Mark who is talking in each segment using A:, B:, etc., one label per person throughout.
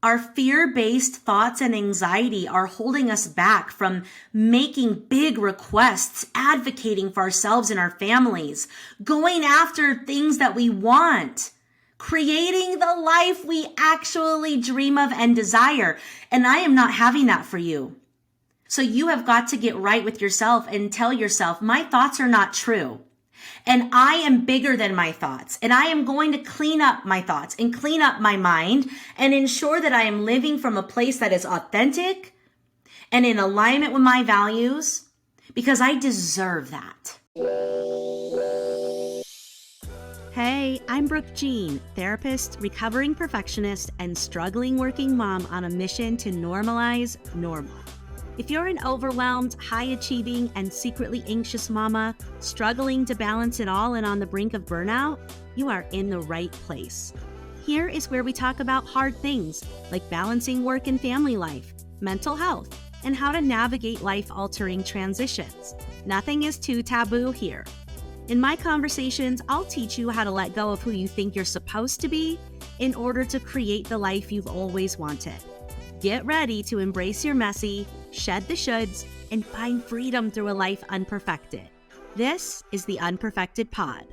A: Our fear-based thoughts and anxiety are holding us back from making big requests, advocating for ourselves and our families, going after things that we want, creating the life we actually dream of and desire. And I am not having that for you. So you have got to get right with yourself and tell yourself, my thoughts are not true. And I am bigger than my thoughts. And I am going to clean up my thoughts and clean up my mind and ensure that I am living from a place that is authentic and in alignment with my values, because I deserve that. Hey, I'm Brooke Jean, therapist, recovering perfectionist, and struggling working mom on a mission to normalize normal. If you're an overwhelmed, high-achieving, and secretly anxious mama, struggling to balance it all and on the brink of burnout, you are in the right place. Here is where we talk about hard things like balancing work and family life, mental health, and how to navigate life-altering transitions. Nothing is too taboo here. In my conversations, I'll teach you how to let go of who you think you're supposed to be in order to create the life you've always wanted. Get ready to embrace your messy, shed the shoulds, and find freedom through a life unperfected. This is the Unperfected Pod.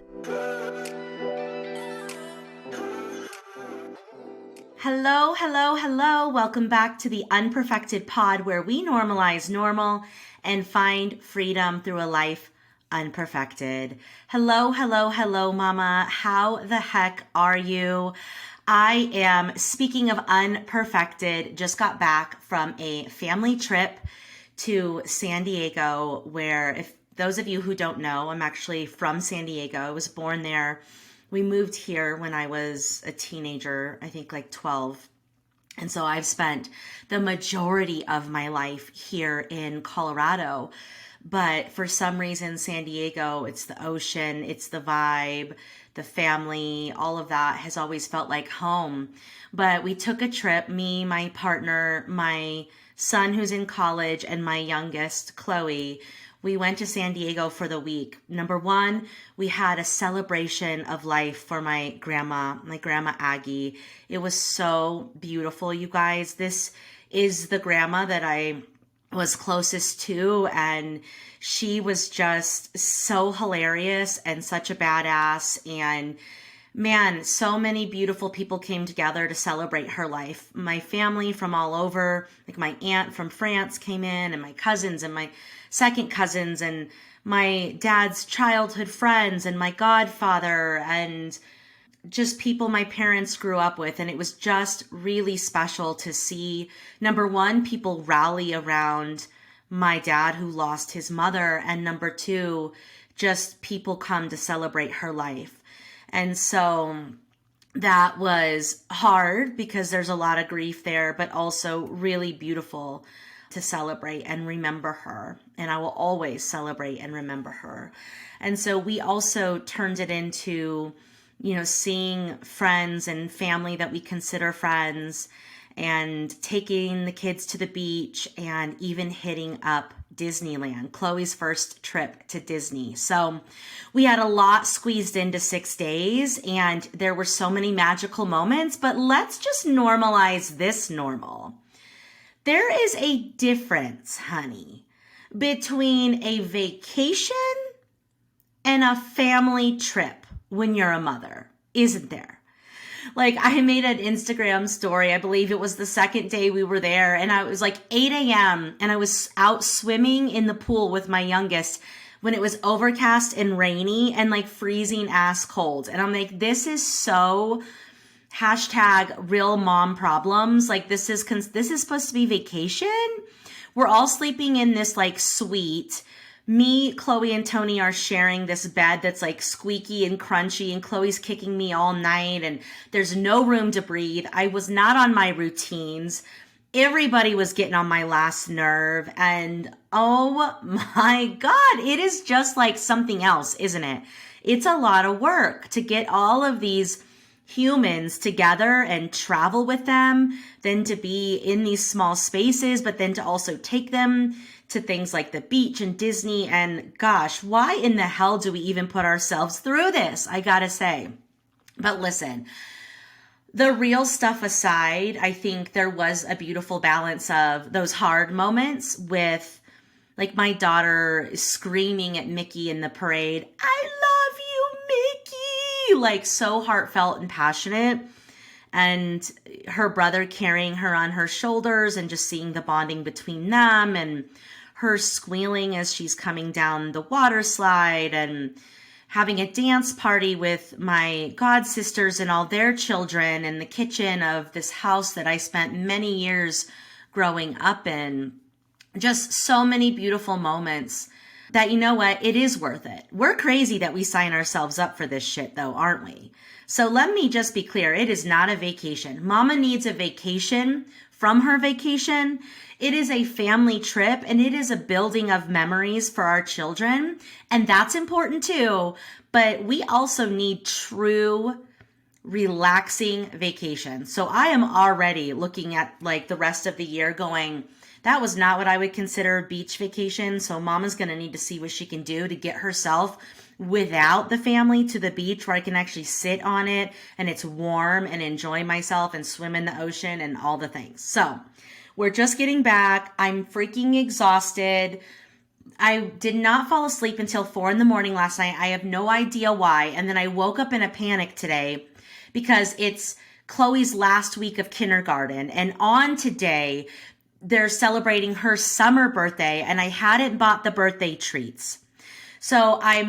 A: Hello, hello, hello. Welcome back to the Unperfected Pod, where we normalize normal and find freedom through a life unperfected. Hello, hello, hello, mama. How the heck are you? I am, speaking of unperfected, just got back from a family trip to San Diego, where, if those of you who don't know, I'm actually from San Diego. I was born there. We moved here when I was a teenager, I think like 12. And so I've spent the majority of my life here in Colorado. But for some reason, San Diego, it's the ocean, it's the vibe, the family, all of that has always felt like home. But we took a trip, me, my partner, my son who's in college, and my youngest, Chloe. We went to San Diego for the week. Number one, we had a celebration of life for my grandma Aggie. It was so beautiful, you guys. This is the grandma that I was closest to, and she was just so hilarious and such a badass. And man, so many beautiful people came together to celebrate her life. My family from all over, like my aunt from France came in, and my cousins and my second cousins, and my dad's childhood friends, and my godfather, and just people my parents grew up with. And it was just really special to see, number one, people rally around my dad who lost his mother, and number two, just people come to celebrate her life. And so that was hard because there's a lot of grief there, but also really beautiful to celebrate and remember her. And I will always celebrate and remember her. And so we also turned it into, seeing friends and family that we consider friends, and taking the kids to the beach, and even hitting up Disneyland, Chloe's first trip to Disney. So we had a lot squeezed into 6 days, and there were so many magical moments, but let's just normalize this normal. There is a difference, honey, between a vacation and a family trip when you're a mother, isn't there? Like, I made an Instagram story, I believe it was the second day we were there, and it was like 8 a.m. and I was out swimming in the pool with my youngest when it was overcast and rainy and like freezing ass cold. And I'm like, this is so #real mom problems. Like, this is supposed to be vacation. We're all sleeping in this like suite. Me, Chloe, and Tony are sharing this bed that's like squeaky and crunchy, and Chloe's kicking me all night, and there's no room to breathe. I was not on my routines. Everybody was getting on my last nerve, and oh my God, it is just like something else, isn't it? It's a lot of work to get all of these humans together and travel with them, then to be in these small spaces, but then to also take them to things like the beach and Disney. And gosh, why in the hell do we even put ourselves through this? I gotta say. But listen, The real stuff aside, I think there was a beautiful balance of those hard moments with like my daughter screaming at Mickey in the parade, I love you, Mickey, like so heartfelt and passionate. And her brother carrying her on her shoulders and just seeing the bonding between them and her squealing as she's coming down the water slide and having a dance party with my god sisters and all their children in the kitchen of this house that I spent many years growing up in. Just so many beautiful moments that, you know what, it is worth it. We're crazy that we sign ourselves up for this shit though, aren't we? So let me just be clear. It is not a vacation. Mama needs a vacation from her vacation. It is a family trip and it is a building of memories for our children. And that's important too. But we also need true relaxing vacation. So I am already looking at like the rest of the year going, that was not what I would consider a beach vacation. So Mama's going to need to see what she can do to get herself without the family to the beach where I can actually sit on it and it's warm and enjoy myself and swim in the ocean and all the things. So we're just getting back. I'm freaking exhausted. I did not fall asleep until 4 a.m. last night. I have no idea why. And then I woke up in a panic today because it's Chloe's last week of kindergarten. And on today, they're celebrating her summer birthday and I hadn't bought the birthday treats. So I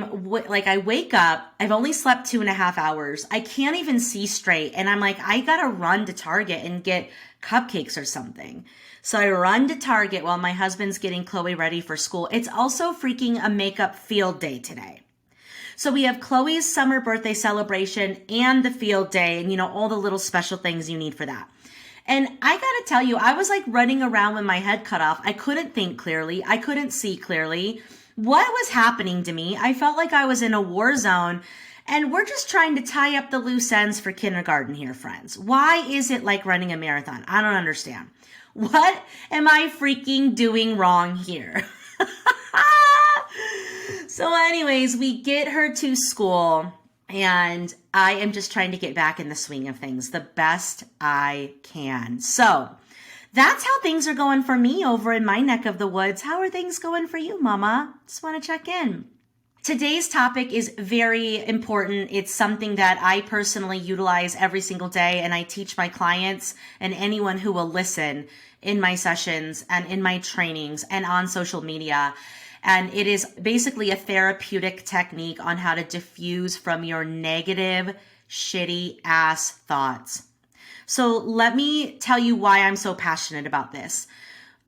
A: wake up, I've only slept 2.5 hours. I can't even see straight. And I'm like, I gotta run to Target and get cupcakes or something. So I run to Target while my husband's getting Chloe ready for school. It's also freaking a makeup field day today. So we have Chloe's summer birthday celebration and the field day and, you know, all the little special things you need for that. And I gotta tell you, I was like running around with my head cut off. I couldn't think clearly. I couldn't see clearly. What was happening to me? I felt like I was in a war zone. And we're just trying to tie up the loose ends for kindergarten here, friends. Why is it like running a marathon? I don't understand. What am I freaking doing wrong here? So anyways, we get her to school and I am just trying to get back in the swing of things the best I can. So that's how things are going for me over in my neck of the woods. How are things going for you, Mama? Just want to check in. Today's topic is very important. It's something that I personally utilize every single day, and I teach my clients and anyone who will listen in my sessions and in my trainings and on social media. And it is basically a therapeutic technique on how to diffuse from your negative, shitty ass thoughts. So let me tell you why I'm so passionate about this.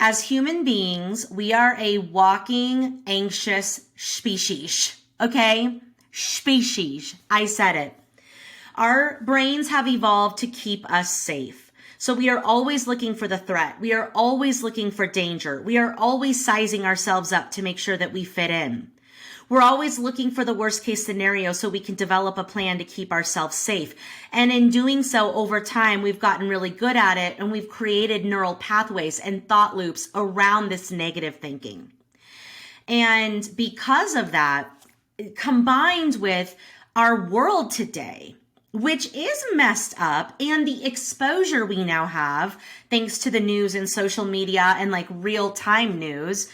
A: As human beings, we are a walking anxious species, okay? Species. I said it. Our brains have evolved to keep us safe. So we are always looking for the threat. We are always looking for danger. We are always sizing ourselves up to make sure that we fit in. We're always looking for the worst case scenario so we can develop a plan to keep ourselves safe. And in doing so, over time, we've gotten really good at it and we've created neural pathways and thought loops around this negative thinking. And because of that, combined with our world today, which is messed up, and the exposure we now have, thanks to the news and social media and like real-time news,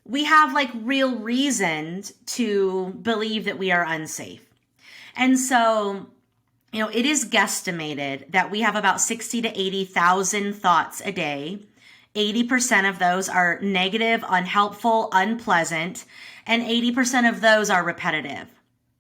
A: we have like real reason to believe that we are unsafe. And so, you know, it is guesstimated that we have about 60 to 80,000 thoughts a day. 80% of those are negative, unhelpful, unpleasant, and 80% of those are repetitive.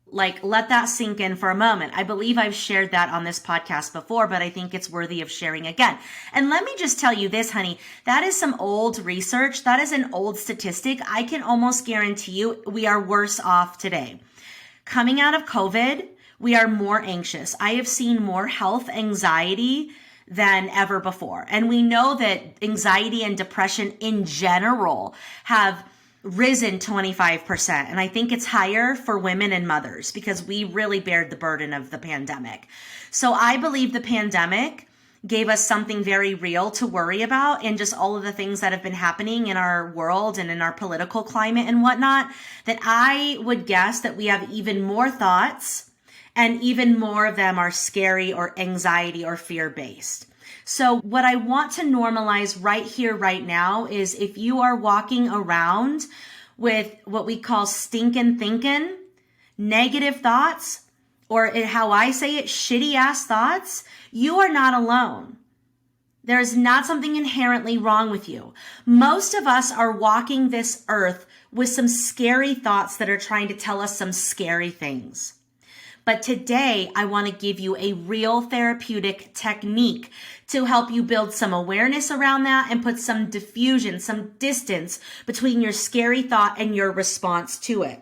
A: Like, let that sink in for a moment. I believe I've shared that on this podcast before, but I think it's worthy of sharing again. And let me just tell you this, honey, that is some old research. That is an old statistic. I can almost guarantee you we are worse off today. Coming out of COVID, we are more anxious. I have seen more health anxiety than ever before. And we know that anxiety and depression in general have risen 25%. And I think it's higher for women and mothers because we really bared the burden of the pandemic. So I believe the pandemic gave us something very real to worry about, and just all of the things that have been happening in our world and in our political climate and whatnot, that I would guess that we have even more thoughts And even more of them are scary or anxiety or fear-based. So what I want to normalize right here, right now, is if you are walking around with what we call stinking thinking, negative thoughts, or how I say it, shitty ass thoughts, you are not alone. There's not something inherently wrong with you. Most of us are walking this earth with some scary thoughts that are trying to tell us some scary things. But today, I want to give you a real therapeutic technique to help you build some awareness around that and put some diffusion, some distance between your scary thought and your response to it.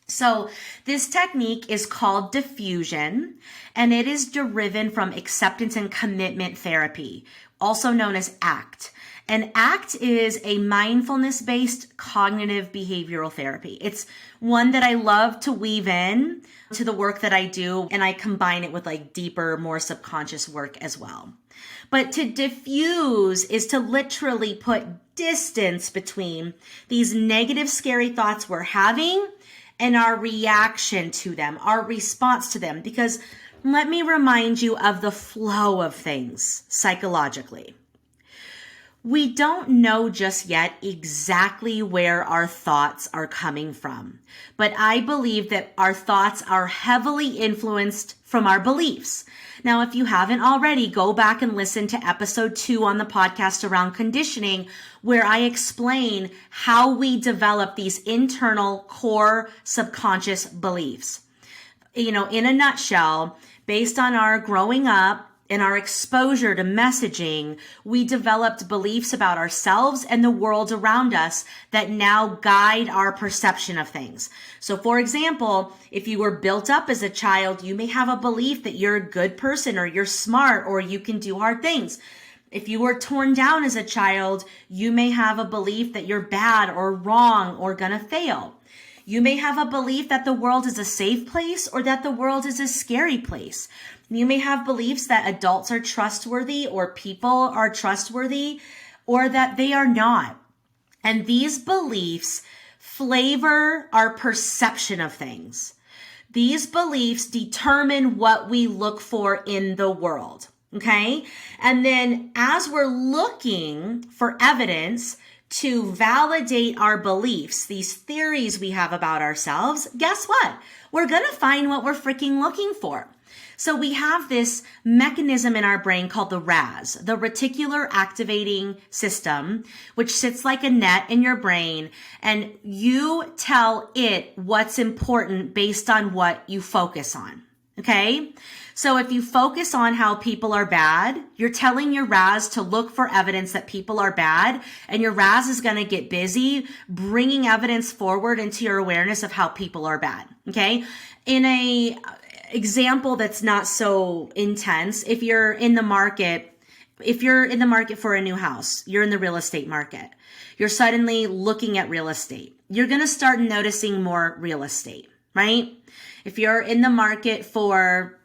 A: So this technique is called diffusion, and it is derived from acceptance and commitment therapy, also known as ACT. And ACT is a mindfulness-based cognitive behavioral therapy. It's one that I love to weave in to the work that I do, and I combine it with like deeper, more subconscious work as well. But to diffuse is to literally put distance between these negative, scary thoughts we're having and our reaction to them, our response to them. Because let me remind you of the flow of things psychologically. We don't know just yet exactly where our thoughts are coming from, but I believe that our thoughts are heavily influenced from our beliefs. Now, if you haven't already, go back and listen to episode 2 on the podcast around conditioning, where I explain how we develop these internal core subconscious beliefs. In a nutshell, based on our growing up, in our exposure to messaging, we developed beliefs about ourselves and the world around us that now guide our perception of things. So for example, if you were built up as a child, you may have a belief that you're a good person or you're smart or you can do hard things. If you were torn down as a child, you may have a belief that you're bad or wrong or gonna fail. You may have a belief that the world is a safe place or that the world is a scary place. You may have beliefs that adults are trustworthy or people are trustworthy or that they are not. And these beliefs flavor our perception of things. These beliefs determine what we look for in the world. Okay? And then as we're looking for evidence to validate our beliefs, these theories we have about ourselves, guess what? We're going to find what we're freaking looking for. So we have this mechanism in our brain called the RAS, the reticular activating system, which sits like a net in your brain, and you tell it what's important based on what you focus on. Okay? So if you focus on how people are bad, you're telling your RAS to look for evidence that people are bad, and your RAS is going to get busy bringing evidence forward into your awareness of how people are bad. Okay? In a example that's not so intense, if you're in the market for a new house, you're in the real estate market, you're suddenly looking at real estate, you're going to start noticing more real estate, right? If you're in the market for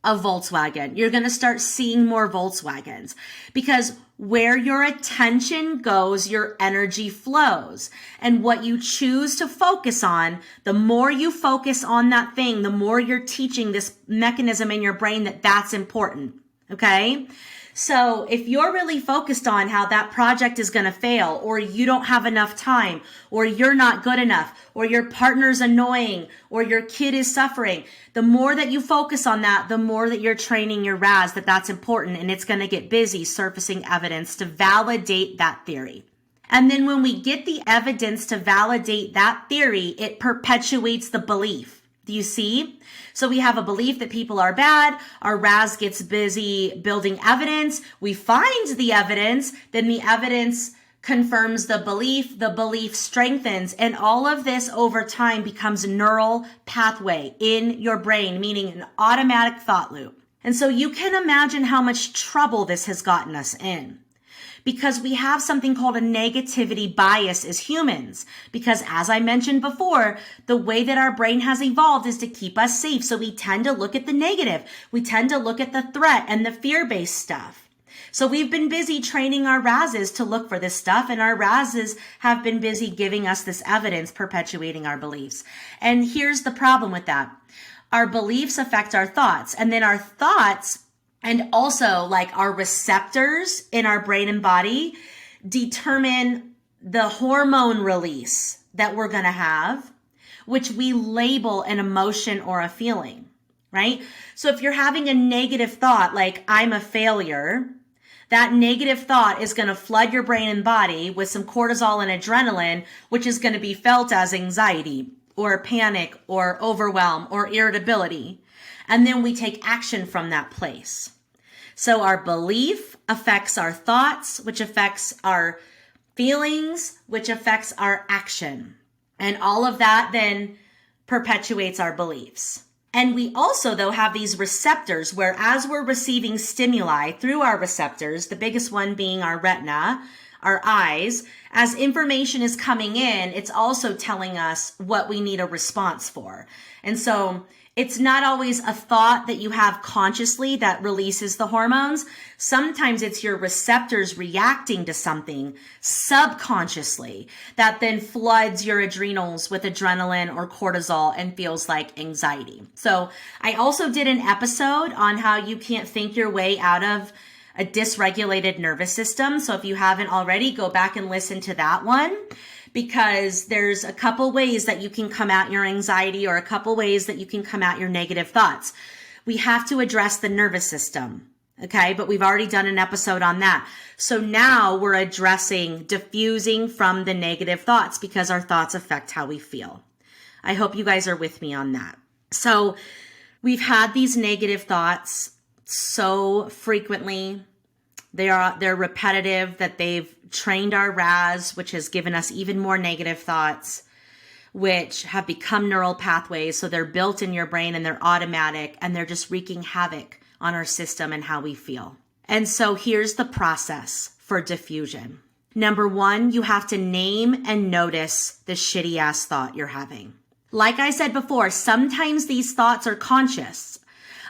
A: a Volkswagen, you're going to start seeing more Volkswagens, because where your attention goes, your energy flows. And what you choose to focus on, the more you focus on that thing, the more you're teaching this mechanism in your brain that that's important. Okay? So if you're really focused on how that project is going to fail, or you don't have enough time, or you're not good enough, or your partner's annoying, or your kid is suffering, the more that you focus on that, the more that you're training your RAS that that's important, and it's going to get busy surfacing evidence to validate that theory. And then when we get the evidence to validate that theory, it perpetuates the belief. Do you see? So we have a belief that people are bad. Our RAS gets busy building evidence. We find the evidence. Then the evidence confirms the belief strengthens. And all of this over time becomes a neural pathway in your brain, meaning an automatic thought loop. And so you can imagine how much trouble this has gotten us in. Because we have something called a negativity bias as humans. Because as I mentioned before, the way that our brain has evolved is to keep us safe. So we tend to look at the negative. We tend to look at the threat and the fear-based stuff. So we've been busy training our RASes to look for this stuff, and our RASes have been busy giving us this evidence, perpetuating our beliefs. And here's the problem with that. Our beliefs affect our thoughts, and then our thoughts and also like our receptors in our brain and body determine the hormone release that we're going to have, which we label an emotion or a feeling, right? So if you're having a negative thought, like I'm a failure, that negative thought is going to flood your brain and body with some cortisol and adrenaline, which is going to be felt as anxiety or panic or overwhelm or irritability. And then we take action from that place. So our belief affects our thoughts, which affects our feelings, which affects our action. And all of that then perpetuates our beliefs. And we also, though, have these receptors where as we're receiving stimuli through our receptors, the biggest one being our retina, our eyes, as information is coming in, it's also telling us what we need a response for. And so it's not always a thought that you have consciously that releases the hormones. Sometimes it's your receptors reacting to something subconsciously that then floods your adrenals with adrenaline or cortisol and feels like anxiety. So I also did an episode on how you can't think your way out of a dysregulated nervous system. So if you haven't already, go back and listen to that one, because there's a couple ways that you can come at your anxiety or a couple ways that you can come at your negative thoughts. We have to address the nervous system, okay? But we've already done an episode on that. So now we're addressing diffusing from the negative thoughts because our thoughts affect how we feel. I hope you guys are with me on that. So we've had these negative thoughts so frequently. They're repetitive, that they've trained our RAS, which has given us even more negative thoughts, which have become neural pathways. So they're built in your brain and they're automatic and they're just wreaking havoc on our system and how we feel. And so here's the process for diffusion. Number one, you have to name and notice the shitty ass thought you're having. Like I said before, sometimes these thoughts are conscious.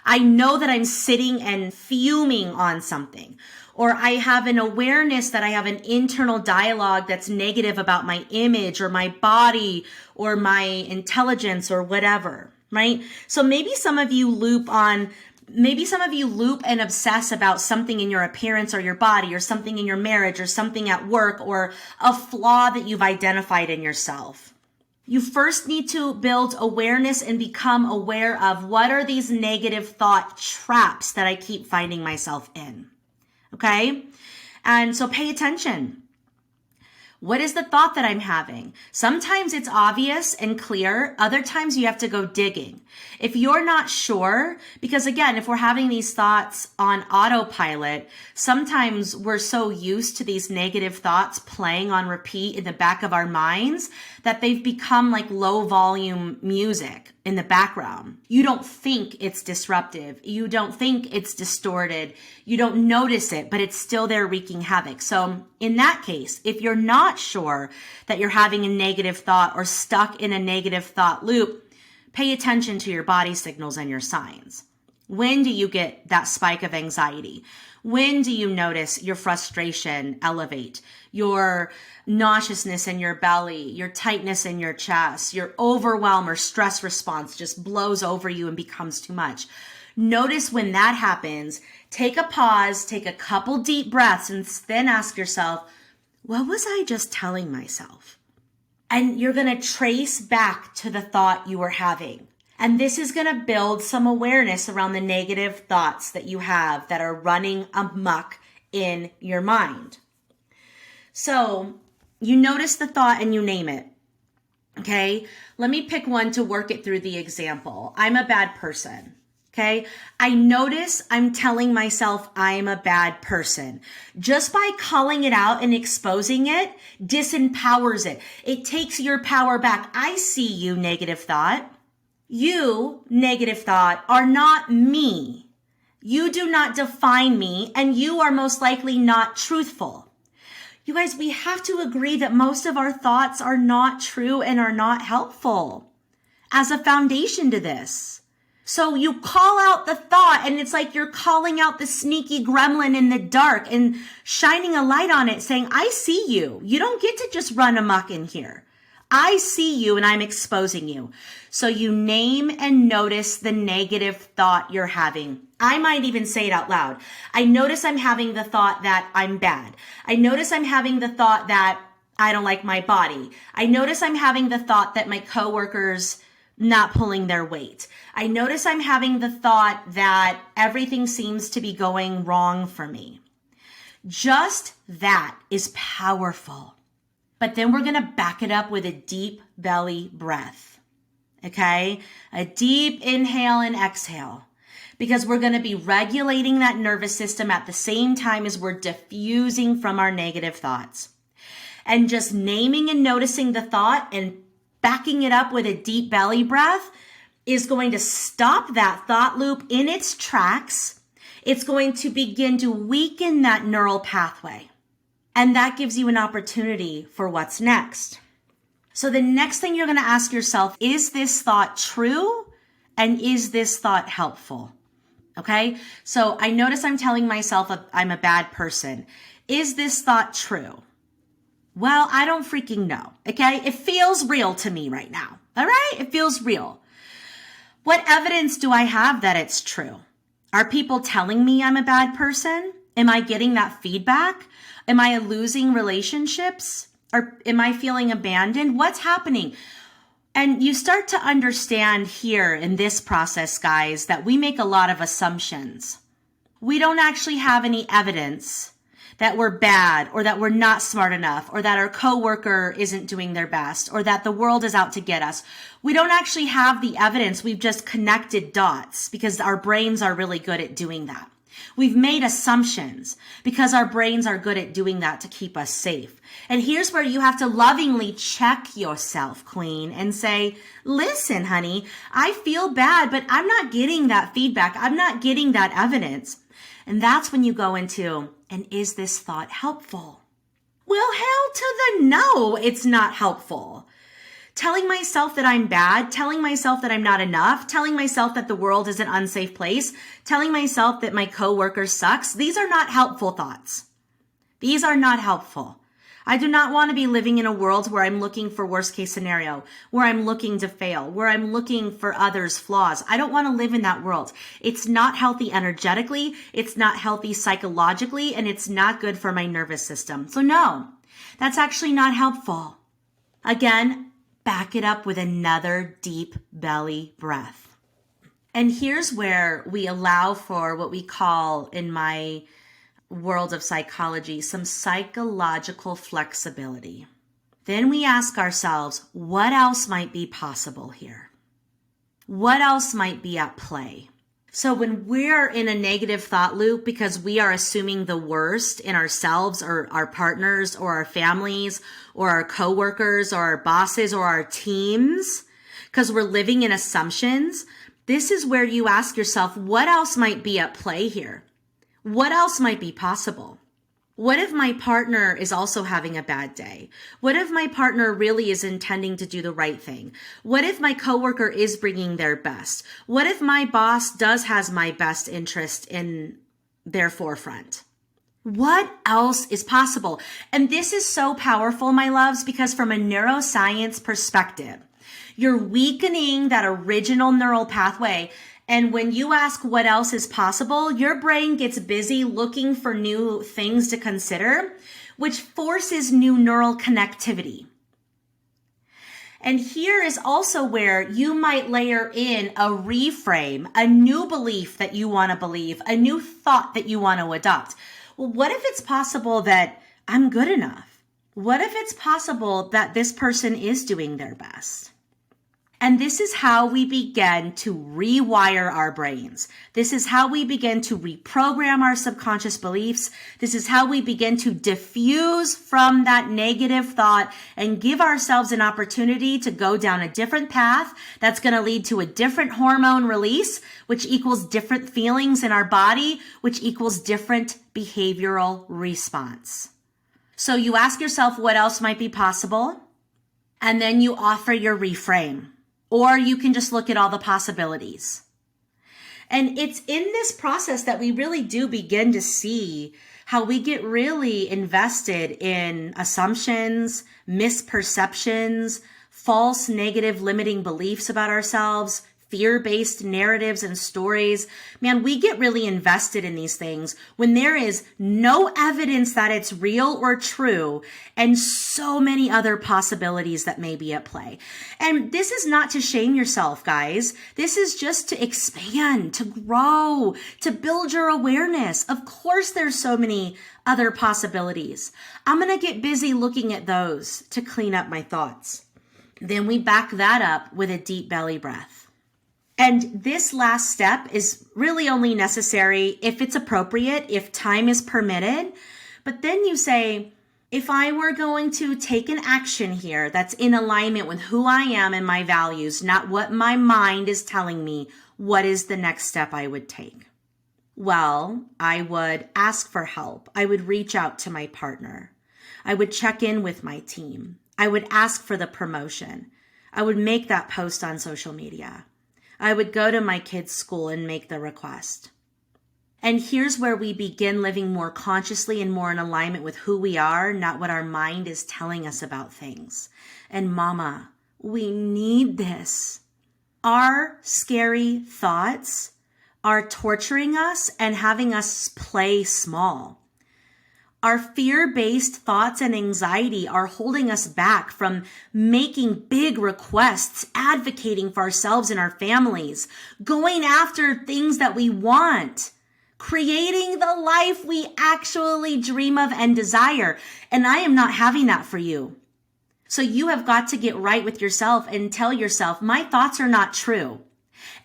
A: I know that I'm sitting and fuming on something, or I have an awareness that I have an internal dialogue that's negative about my image or my body or my intelligence or whatever, right? So maybe some of you loop and obsess about something in your appearance or your body or something in your marriage or something at work or a flaw that you've identified in yourself. You first need to build awareness and become aware of what are these negative thought traps that I keep finding myself in. Okay? And so pay attention. What is the thought that I'm having? Sometimes it's obvious and clear. Other times you have to go digging. If you're not sure, because again, if we're having these thoughts on autopilot, sometimes we're so used to these negative thoughts playing on repeat in the back of our minds that they've become like low volume music in the background. You don't think it's disruptive. You don't think it's distorted. You don't notice it, but it's still there wreaking havoc. So in that case, if you're not sure that you're having a negative thought or stuck in a negative thought loop, pay attention to your body signals and your signs. When do you get that spike of anxiety? When do you notice your frustration elevate, your nauseousness in your belly, your tightness in your chest, your overwhelm or stress response just blows over you and becomes too much? Notice when that happens, take a pause, take a couple deep breaths, and then ask yourself, what was I just telling myself? And you're going to trace back to the thought you were having. And this is going to build some awareness around the negative thoughts that you have that are running amok in your mind. So you notice the thought and you name it. Okay, let me pick one to work it through the example. I'm a bad person. Okay, I notice I'm telling myself I'm a bad person. Just by calling it out and exposing it, disempowers it. It takes your power back. I see you, negative thought. You, negative thought, are not me. You do not define me, and you are most likely not truthful. You guys, we have to agree that most of our thoughts are not true and are not helpful as a foundation to this. So you call out the thought, and it's like you're calling out the sneaky gremlin in the dark and shining a light on it saying, I see you. You don't get to just run amok in here. I see you and I'm exposing you. So you name and notice the negative thought you're having. I might even say it out loud. I notice I'm having the thought that I'm bad. I notice I'm having the thought that I don't like my body. I notice I'm having the thought that my coworkers not pulling their weight. I notice I'm having the thought that everything seems to be going wrong for me. Just that is powerful. But then we're going to back it up with a deep belly breath. Okay? A deep inhale and exhale. Because we're going to be regulating that nervous system at the same time as we're diffusing from our negative thoughts. And just naming and noticing the thought and backing it up with a deep belly breath is going to stop that thought loop in its tracks. It's going to begin to weaken that neural pathway. And that gives you an opportunity for what's next. So the next thing you're going to ask yourself, is this thought true? And is this thought helpful? Okay. So I notice I'm telling myself I'm a bad person. Is this thought true? Well, I don't freaking know. Okay. It feels real to me right now. All right. It feels real. What evidence do I have that it's true? Are people telling me I'm a bad person? Am I getting that feedback? Am I losing relationships? Or am I feeling abandoned? What's happening? And you start to understand here in this process, guys, that we make a lot of assumptions. We don't actually have any evidence that we're bad or that we're not smart enough or that our coworker isn't doing their best or that the world is out to get us. We don't actually have the evidence. We've just connected dots because our brains are really good at doing that. We've made assumptions because our brains are good at doing that to keep us safe. And here's where you have to lovingly check yourself, queen, and say, listen, honey, I feel bad, but I'm not getting that feedback. I'm not getting that evidence. And that's when you go into, and is this thought helpful? Well, hell to the no, it's not helpful. Telling myself that I'm bad, telling myself that I'm not enough, telling myself that the world is an unsafe place, telling myself that my coworker sucks, these are not helpful thoughts. These are not helpful. I do not want to be living in a world where I'm looking for worst case scenario, where I'm looking to fail, where I'm looking for others' flaws. I don't want to live in that world. It's not healthy energetically, it's not healthy psychologically, and it's not good for my nervous system. So no, that's actually not helpful. Again, back it up with another deep belly breath. And here's where we allow for what we call in my world of psychology, some psychological flexibility. Then we ask ourselves, what else might be possible here? What else might be at play? So when we're in a negative thought loop because we are assuming the worst in ourselves or our partners or our families or our coworkers or our bosses or our teams, because we're living in assumptions, this is where you ask yourself, what else might be at play here? What else might be possible? What if my partner is also having a bad day? What if my partner really is intending to do the right thing? What if my coworker is bringing their best? What if my boss has my best interest in their forefront? What else is possible? And this is so powerful, my loves, because from a neuroscience perspective, you're weakening that original neural pathway. And when you ask what else is possible, your brain gets busy looking for new things to consider, which forces new neural connectivity. And here is also where you might layer in a reframe, a new belief that you want to believe, a new thought that you want to adopt. Well, what if it's possible that I'm good enough? What if it's possible that this person is doing their best? And this is how we begin to rewire our brains. This is how we begin to reprogram our subconscious beliefs. This is how we begin to diffuse from that negative thought and give ourselves an opportunity to go down a different path that's going to lead to a different hormone release, which equals different feelings in our body, which equals different behavioral response. So you ask yourself what else might be possible, and then you offer your reframe. Or you can just look at all the possibilities. And it's in this process that we really do begin to see how we get really invested in assumptions, misperceptions, false, negative, limiting beliefs about ourselves, fear-based narratives and stories. Man, we get really invested in these things when there is no evidence that it's real or true, and so many other possibilities that may be at play. And this is not to shame yourself, guys. This is just to expand, to grow, to build your awareness. Of course, there's so many other possibilities. I'm going to get busy looking at those to clean up my thoughts. Then we back that up with a deep belly breath. And this last step is really only necessary if it's appropriate, if time is permitted. But then you say, if I were going to take an action here that's in alignment with who I am and my values, not what my mind is telling me, what is the next step I would take? Well, I would ask for help. I would reach out to my partner. I would check in with my team. I would ask for the promotion. I would make that post on social media. I would go to my kids' school and make the request. And here's where we begin living more consciously and more in alignment with who we are, not what our mind is telling us about things. And mama, we need this. Our scary thoughts are torturing us and having us play small. Our fear-based thoughts and anxiety are holding us back from making big requests, advocating for ourselves and our families, going after things that we want, creating the life we actually dream of and desire. And I am not having that for you. So you have got to get right with yourself and tell yourself, my thoughts are not true.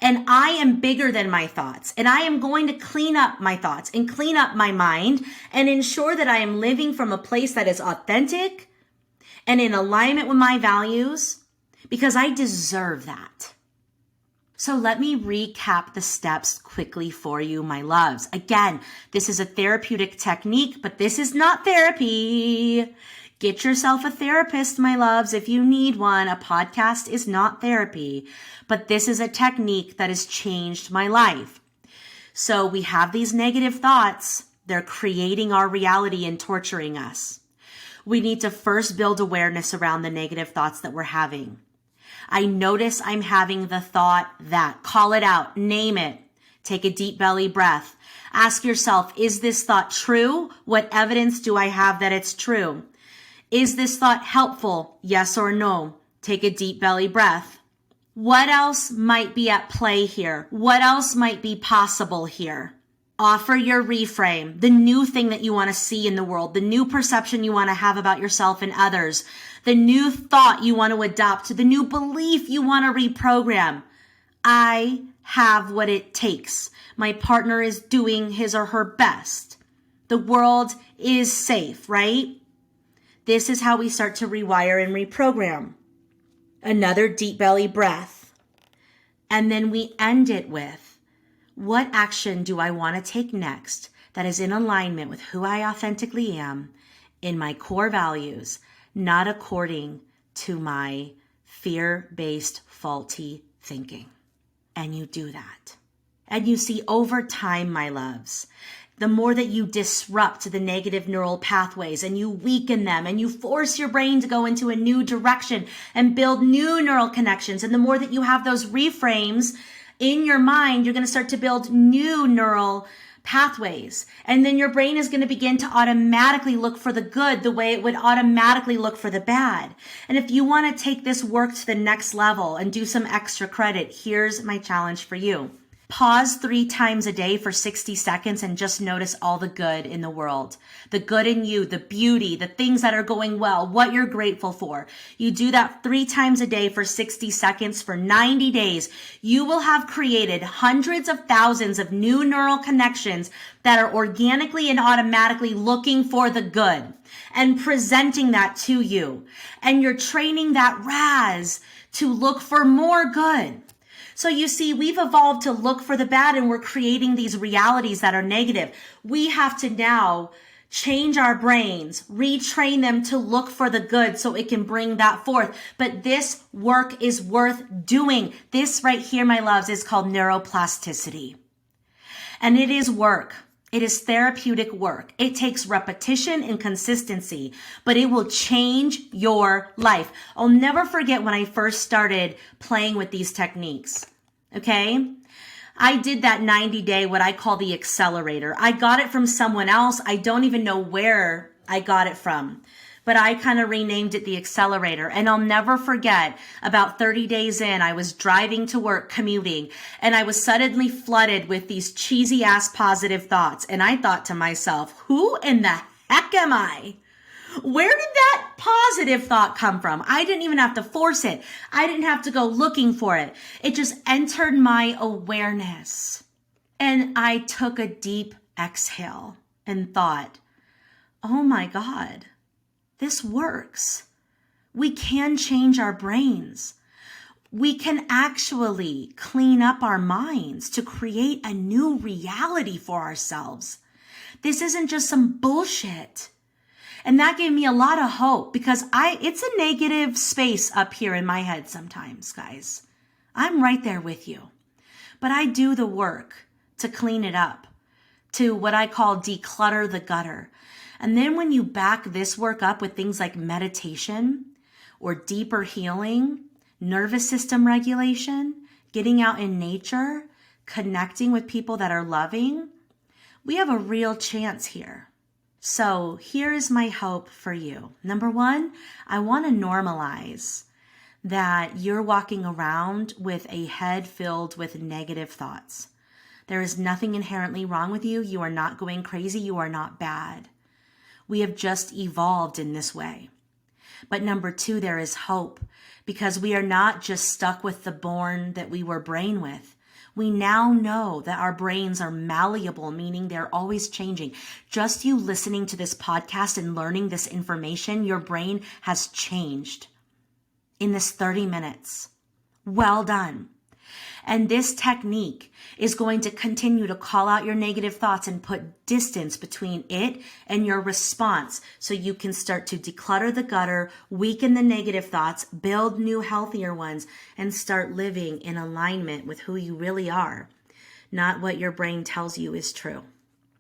A: And I am bigger than my thoughts, and I am going to clean up my thoughts and clean up my mind and ensure that I am living from a place that is authentic and in alignment with my values, because I deserve that. So let me recap the steps quickly for you, my loves. Again, this is a therapeutic technique, but this is not therapy. Get yourself a therapist, my loves, if you need one. A podcast is not therapy, but this is a technique that has changed my life. So we have these negative thoughts. They're creating our reality and torturing us. We need to first build awareness around the negative thoughts that we're having. I notice I'm having the thought that. Call it out, name it. Take a deep belly breath. Ask yourself, is this thought true? What evidence do I have that it's true? Is this thought helpful? Yes or no? Take a deep belly breath. What else might be at play here? What else might be possible here? Offer your reframe, the new thing that you want to see in the world, the new perception you want to have about yourself and others, the new thought you want to adopt, the new belief you want to reprogram. I have what it takes. My partner is doing his or her best. The world is safe, right? This is how we start to rewire and reprogram. Another deep belly breath. And then we end it with, what action do I want to take next that is in alignment with who I authentically am in my core values, not according to my fear-based faulty thinking? And you do that. And you see, over time, my loves, the more that you disrupt the negative neural pathways and you weaken them and you force your brain to go into a new direction and build new neural connections, and the more that you have those reframes in your mind, you're going to start to build new neural pathways. And then your brain is going to begin to automatically look for the good the way it would automatically look for the bad. And if you want to take this work to the next level and do some extra credit, here's my challenge for you. Pause 3 times a day for 60 seconds and just notice all the good in the world. The good in you, the beauty, the things that are going well, what you're grateful for. You do that 3 times a day for 60 seconds for 90 days. You will have created hundreds of thousands of new neural connections that are organically and automatically looking for the good and presenting that to you. And you're training that RAS to look for more good. So you see, we've evolved to look for the bad, and we're creating these realities that are negative. We have to now change our brains, retrain them to look for the good so it can bring that forth. But this work is worth doing. This right here, my loves, is called neuroplasticity. And it is work. It is therapeutic work. It takes repetition and consistency, but it will change your life. I'll never forget when I first started playing with these techniques. Okay? I did that 90-day, what I call the accelerator. I got it from someone else. I don't even know where I got it from, but I kind of renamed it the accelerator. And I'll never forget, about 30 days in, I was driving to work, commuting, and I was suddenly flooded with these cheesy ass positive thoughts. And I thought to myself, who in the heck am I? Where did that positive thought come from? I didn't even have to force it. I didn't have to go looking for it. It just entered my awareness. And I took a deep exhale and thought, oh my God, this works. We can change our brains. We can actually clean up our minds to create a new reality for ourselves. This isn't just some bullshit. And that gave me a lot of hope because it's a negative space up here in my head sometimes, guys. I'm right there with you. But I do the work to clean it up, to what I call declutter the gutter. And then when you back this work up with things like meditation or deeper healing, nervous system regulation, getting out in nature, connecting with people that are loving, we have a real chance here. So here is my hope for you. Number one, I want to normalize that you're walking around with a head filled with negative thoughts. There is nothing inherently wrong with you. You are not going crazy. You are not bad. We have just evolved in this way. But number two, there is hope because we are not just stuck with the born that we were born with. We now know that our brains are malleable, meaning they're always changing. Just you listening to this podcast and learning this information, your brain has changed in this 30 minutes. Well done. And this technique is going to continue to call out your negative thoughts and put distance between it and your response so you can start to declutter the gutter, weaken the negative thoughts, build new healthier ones, and start living in alignment with who you really are, not what your brain tells you is true.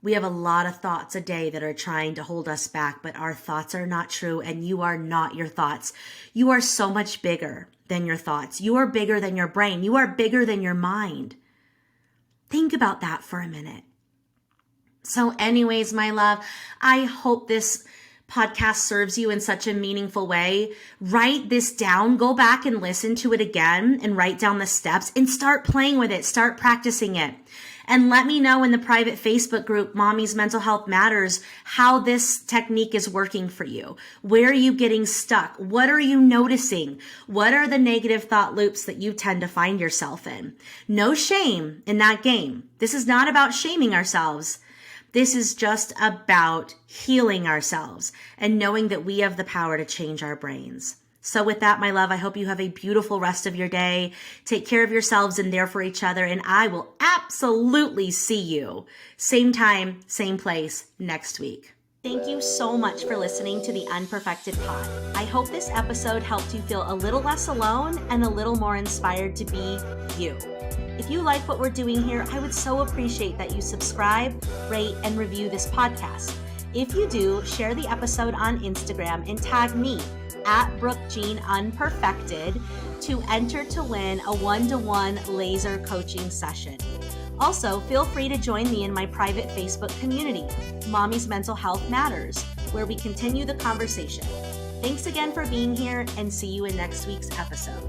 A: We have a lot of thoughts a day that are trying to hold us back, but our thoughts are not true and you are not your thoughts. You are so much bigger than your thoughts. You are bigger than your brain. You are bigger than your mind. Think about that for a minute. So anyways, my love, I hope this podcast serves you in such a meaningful way. Write this down. Go back and listen to it again and write down the steps and start playing with it. Start practicing it. And let me know in the private Facebook group, Mommy's Mental Health Matters, how this technique is working for you. Where are you getting stuck? What are you noticing? What are the negative thought loops that you tend to find yourself in? No shame in that game. This is not about shaming ourselves. This is just about healing ourselves and knowing that we have the power to change our brains. So with that, my love, I hope you have a beautiful rest of your day. Take care of yourselves and there for each other. And I will absolutely see you same time, same place next week. Thank you so much for listening to the Unperfected Pod. I hope this episode helped you feel a little less alone and a little more inspired to be you. If you like what we're doing here, I would so appreciate that you subscribe, rate, and review this podcast. If you do, share the episode on Instagram and tag me at Brooke Jean Unperfected to enter to win a 1-to-1 laser coaching session. Also, feel free to join me in my private Facebook community, Mommy's Mental Health Matters, where we continue the conversation. Thanks again for being here and see you in next week's episode.